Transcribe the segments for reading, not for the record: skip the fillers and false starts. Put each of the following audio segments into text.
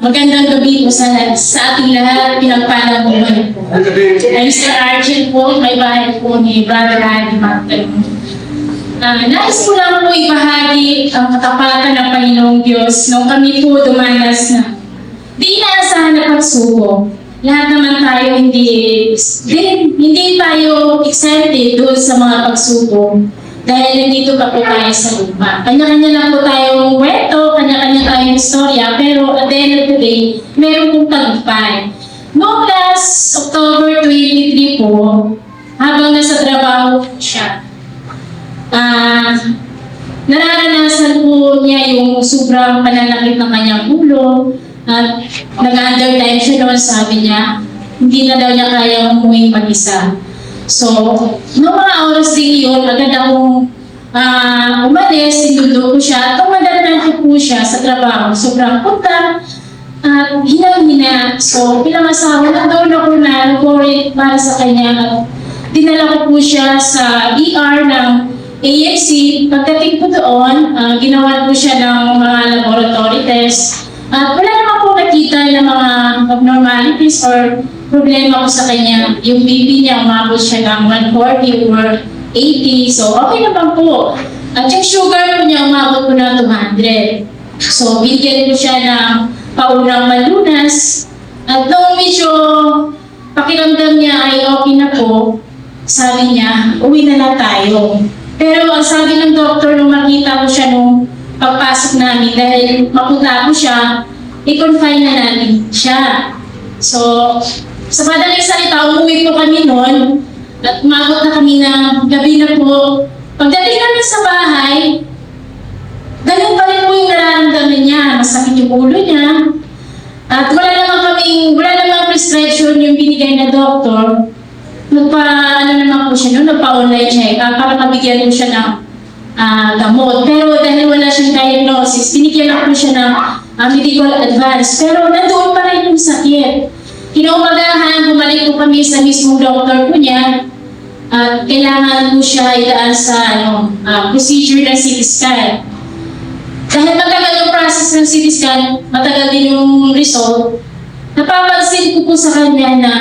Magandang gabi po sa ating lahat, pinagpalang buhay po. Ay Mr. Argent po, may bahay po ni Brother Randy Magdalene. Nais ko lang po ibahagi ang katapatan ng Panginoong Diyos nung kami po dumanas na di inaasahan na pagsubok. Lahat naman tayo hindi tayo excited doon sa mga pagsubok dahil nandito pa po tayo sa lupa. Kanya-kanya lang po tayong kwento, kanya-kanya tayong istorya, pero at the end of the day, meron pong tagumpay. Noong last October 23 po, habang nasa trabaho po siya, nararanasan po niya yung sobrang pananakit ng kanyang ulo, at nag-under time siya noon, sabi niya, hindi na daw niya kaya umuwi mag-isa. So, noong mga oras din yun, agad akong umalis, sinundo ko siya, tumadalan ko po siya sa trabaho. Sobrang punta, at hinang-hina. So, bilang asawa, nagdoon ako na worried para sa kanya. At dinala ko po siya sa ER ng AFC. Pagdating po doon, ginawa po siya ng mga laboratory tests. At wala naman po nakita ng mga abnormalities or problema ko sa kanya. Yung BP niya, umabot siya ng 140 or 80. So, okay naman po. At yung sugar po niya, umabot po ng 200. So, bigyan ko siya ng paunang malunas. At nung medyo pakiramdam niya ay okay na po, sabi niya, uwi na lang tayo. Pero ang sabi ng doktor nung makita ko siya nung pagpasok namin, dahil mapunta ko siya, i-confine na natin siya. So, sa madaling salita, umuwi po kami noon, at umabot na kami ng gabi na po. Pagdating namin sa bahay, ganun pa rin po yung nararamdaman niya. Masakit yung ulo niya. At wala namang prescription yung binigay na doktor. Nagpa-online check, para mabigyan ko siya ng gamot. Pero dahil wala siyang diagnosis, binigyan ako siya ng medical advice. Pero nandoon pa rin yung sakit. Kinaumagahan, bumalik po kami sa mismong doktor po niya. At kailangan po siya idaan sa procedure ng CT scan. Dahil matagal yung process ng CT scan, matagal din yung result, napapansin ko po sa kanya na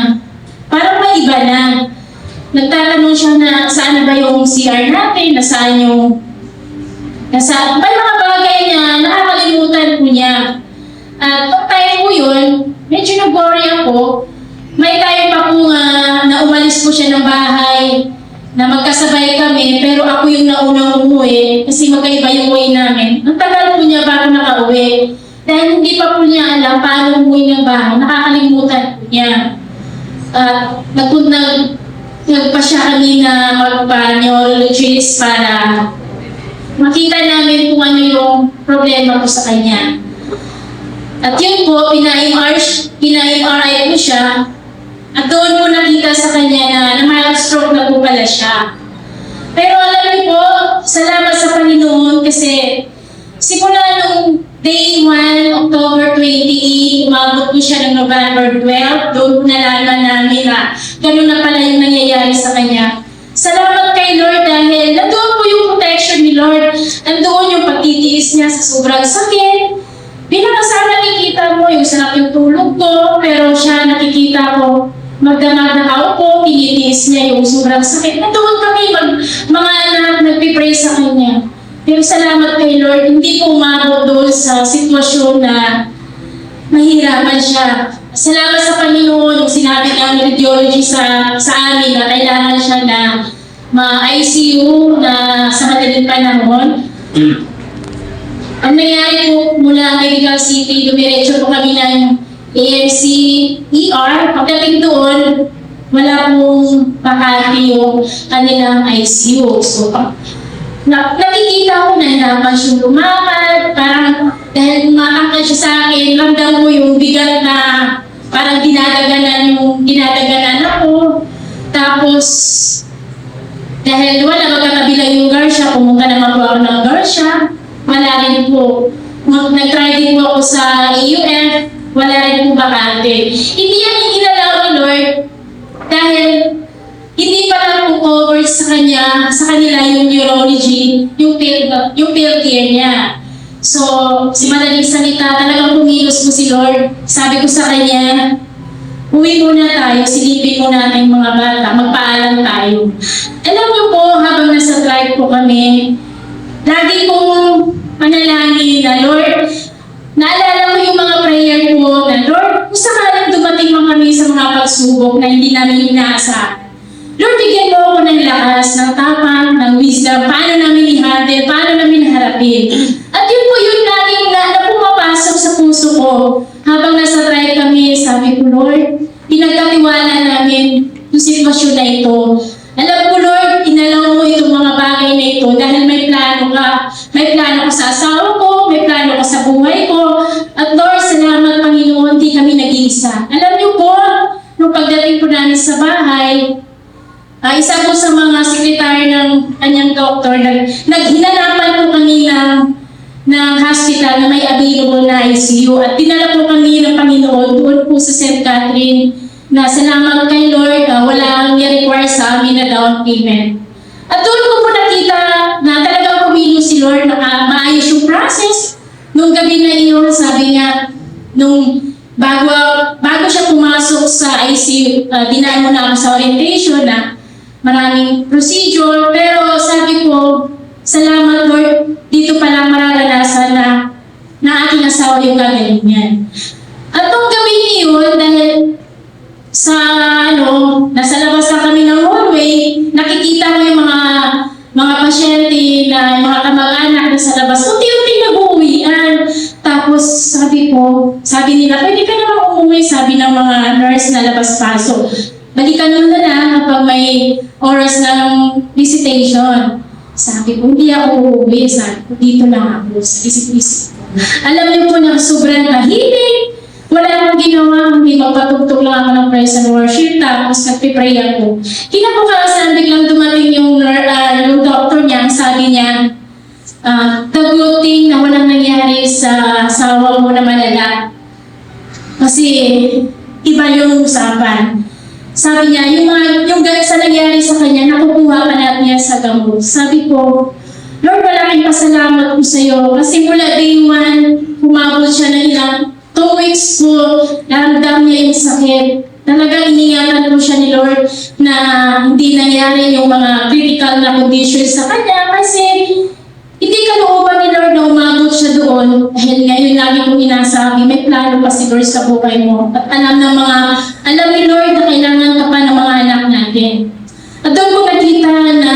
parang may iba na. Nagtatanong siya na saan na ba yung CR natin, nasaan yung may mga bagay na nakakalimutan po niya. At pag tayo po yun, medyo nag-worry ako. May time pa po na umalis po siya ng bahay, na magkasabay kami, pero ako yung naunang umuwi kasi magkaiba yung way namin. Ang tagal po niya bago nakauwi. Dahil hindi pa po niya alam paano umuwi ng bahay, nakakalimutan po niya. Nagpa siya kami na magpa-neurologist para makita namin kung ano yung problema ko sa kanya. At yun po, pina-MRI po siya. At doon po nakita sa kanya na mild stroke na po pala siya. Pero alam niyo po, salamat sa Panginoon kasi simula nung day 1, October 28, umabot po siya ng November 12, doon po nalaman namin na gano'n na pala yung nangyayari sa kanya. Salamat kay Lord dahil nandoon po yung protection ni Lord. Nandoon yung pagtitiis niya sa sobrang sakit. Bilang asawa nakikita mo yung sarap yung tulog ko, pero siya nakikita ko magdamag na kaupo, tinitiis niya yung sobrang sakit. Nandoon kami mga anak nagpipray sa kanya. Pero salamat kay Lord, hindi po umabot doon sa sitwasyon na mahirapan siya. Salamat sa Panginoon, yung sinabi ng radiology sa amin na kailangan siya na ma-ICU na sa madaling panahon. Ang nangyari po mula Medical City, dumiretso po kami ng AMC ER. Pagdating doon, wala pong bakante yung kanilang ICU. So, nakikita ko na hirapan siyang lumakad, parang dahil umakakal siya sa akin, ramdam mo yung bigat na parang dinadaganan ako. Tapos, dahil wala magkakabila yung Garcia, pumunta naman po ako ng Garcia, wala rin po. Nag-try din po ako sa AUF, wala rin po bakante. Hindi yan inalaw ni Lord dahil hindi pa lang po covered sa kanila yung neurology, yung field care niya. So, si madaling salita, talagang pumilos po si Lord. Sabi ko sa kanya, uwi muna tayo, silipin muna natin mga bata, magpaalam tayo. Alam niyo po, habang nasa flight po kami, lagi kong panalangin na, Lord, naalala mo yung mga prayer ko na, Lord, kung sakaling dumating man kami sa mga pagsubok na hindi namin inaasahan, Lord, bigyan mo ako ng lakas, ng tapang, ng wisdom, paano namin i-handle, paano namin harapin. At yun po yung laging na pumapasok sa puso ko. Habang nasa ride kami, sabi ko, Lord, pinagkatiwala namin yung sitwasyon na ito. Alam ko, Lord, inalaw mo itong mga bagay na ito dahil may plano ka. May plano ka sa asawa ko, may plano ka sa buhay ko. At Lord, salamat Panginoon, di kami nag-iisa. Alam niyo po, nung pagdating po namin sa bahay, isa po sa mga sekretary ng kanyang doktor, naghinanapan po kami ng hospital na may available na ICU at dinala po kami ng Panginoon doon po sa St. Catherine na salamat kay Lord, wala ang i-require sa amin na down payment. At doon ko po nakita na talagang pumilo si Lord na maayos yung process. Nung gabi na iyon, sabi niya, nung bago siya pumasok sa ICU, dinaan mo na ako sa orientation na maraming procedure, pero sabi ko, salamat Lord, dito pa lang mararanasan na aking asawa yung gagaling niyan. At nung gabi niyon, dahil nasa labas na kami ng hallway, nakikita mo yung mga pasyente na mga kamag-anak na sa labas, unti-unti nag-uwian. Tapos sabi nila, pwede ka naman umuwi, sabi ng mga nurse na labas-pasok. Balikan mo na lang kapag may oras ng visitation. Sabi ko, hindi ako uuwi. Sabi ko, dito lang ako sa isip-isip ko. Alam niyo po na sobrang tahimik. Wala akong ginawa, hindi magpatugtog lang ako ng praise and worship. Tapos nagpipray ako. Kinabukasan, biglang dumating yung doctor niya. Sabi niya, the good thing na walang nangyari sa asawa mo na malala. Kasi iba yung usapan. Sabi niya, yung sa nangyari sa kanya, nakukuha pa natin niya sa gamot. Sabi ko, Lord, malaking pasalamat ko sa iyo. Kasi mula day 1, humabot siya ng ilang 2 weeks po, naramdam niya yung sakit. Talagang iningatan ko siya ni Lord na hindi nangyari yung mga critical na conditions sa kanya kasi hindi kalooban ni Lord na umabot siya doon. Dahil ngayon lagi kong inasabi, may plano pa si Lord sa buhay mo. At alam ni Lord na kailangan ka pa ng mga anak natin. At doon ko nakita na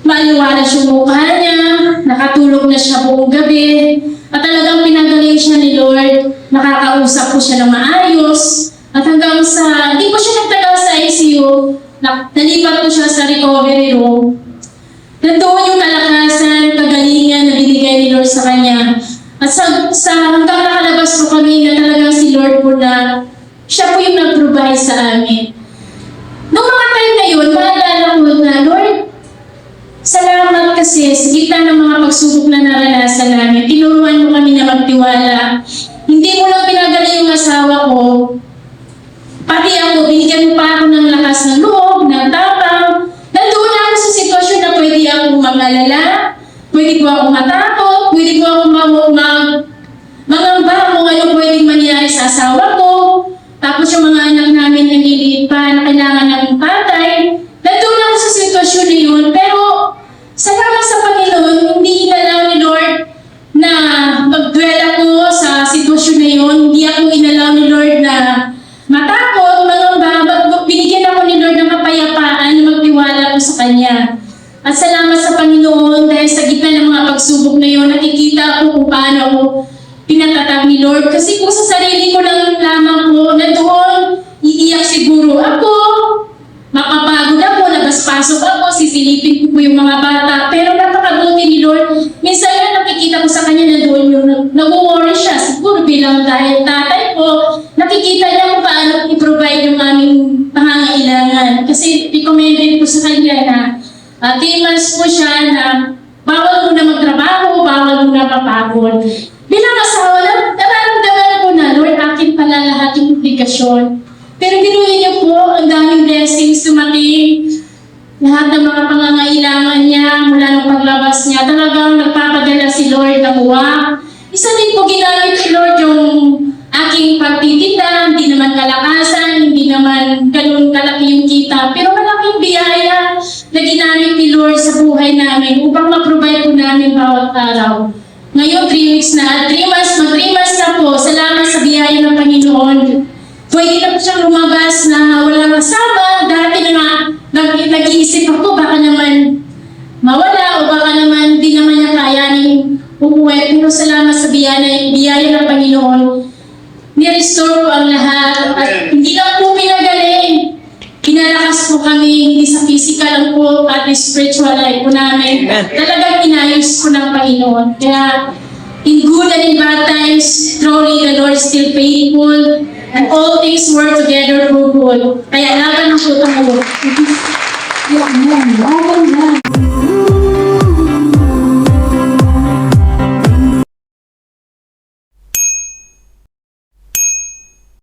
maaliwalas yung mukha niya, nakatulog na siya buong gabi, at talagang pinagaling siya ni Lord, nakakausap ko siya ng maayos, at hanggang sa, hindi ko siya nagtagal sa ICU, nalipat ko siya sa recovery room. Nandoon yung kalakasan, kagalingan na binigay ni Lord sa kanya. At hanggang nakalabas ko kami na talagang si Lord po na siya po yung nag-provide sa amin. Noong mga time na yun, maalala ko na, Lord, salamat kasi sa gitna ng mga pagsubok na naranasan namin, tinuruan mo kami na magtiwala. Hindi mo lang pinagaling yung asawa ko, pati ako, binigyan mo pa ako ng lakas ng loob, ng tapang. Nandoon ako sa sitwasyon na pwede akong mag-alala, pwede ko akong matakot, pwede ko akong mangamba kung ano pwedeng mangyari sa asawa ko. Tapos yung mga anak namin naliliit pa na kailangan ng patay. Nandoon ako sa sitwasyon na yun, pero salamat sa Panginoon, hindi inalaw ni Lord na mag-dwell ako sa sitwasyon na yun. Hindi ako inalaw ni Lord na matakot, binigyan ako ni Lord ng kapayapaan na magtiwala ko sa Kanya. At salamat sa Panginoon dahil sa gitna ng mga pagsubok na yun, nakikita ko kung paano ako pinatatag ni Lord. Kasi kung sa sarili ko lang lamang po, na doon, iiyak siguro ako, mapapagod ako, labas-pasok ako, sisilipin ko po yung mga bata. Pero napakabuti ni Lord. Minsan na nakikita ko sa Kanya na doon yung nag-worry siya. Siguro bilang dahil tatay ko, nakikita niya kung paano i-provide yung aming pangangailangan. Kasi recommended ko sa Kanya na 3 months po siya na bawal mo na magtrabaho, bawal mo na mapagod. Bilang asawa, nararamdaman ko na, Lord, akin pala lahat yung obligasyon. Pero binuhin niyo po, ang daming blessings dumating. Lahat ng mga pangangailangan niya, mula ng paglabas niya, talagang nagpapadala si Lord ng uwa. Isa din po ginamit ni Lord yung aking pagtitinda, hindi naman kalakasan, hindi naman ganun kalaki yung kita, pero malaking biyaya na ginamit ni Lord sa buhay namin upang ma-provide po namin bawat araw. Ngayon, 3 weeks na, 3 months, mag 3 months na po, salamat sa biyaya ng Panginoon. Pwede na po siyang lumabas na walang kasama. Dati na nga, nag-iisip ako, baka naman mawala o baka naman di naman niya kayanin uuwi. Pero salamat sa biyaya ng Panginoon. Ni-restore po ang lahat at hindi lang po pinagaling. Pinalakas po kami, hindi sa physical lang po at spiritual life po namin. Talagang inayos po ng Panginoon. Kaya, in good and in bad times, truly the Lord is still faithful and all things work together for good. Kaya laban ang po tayo. Laban yan.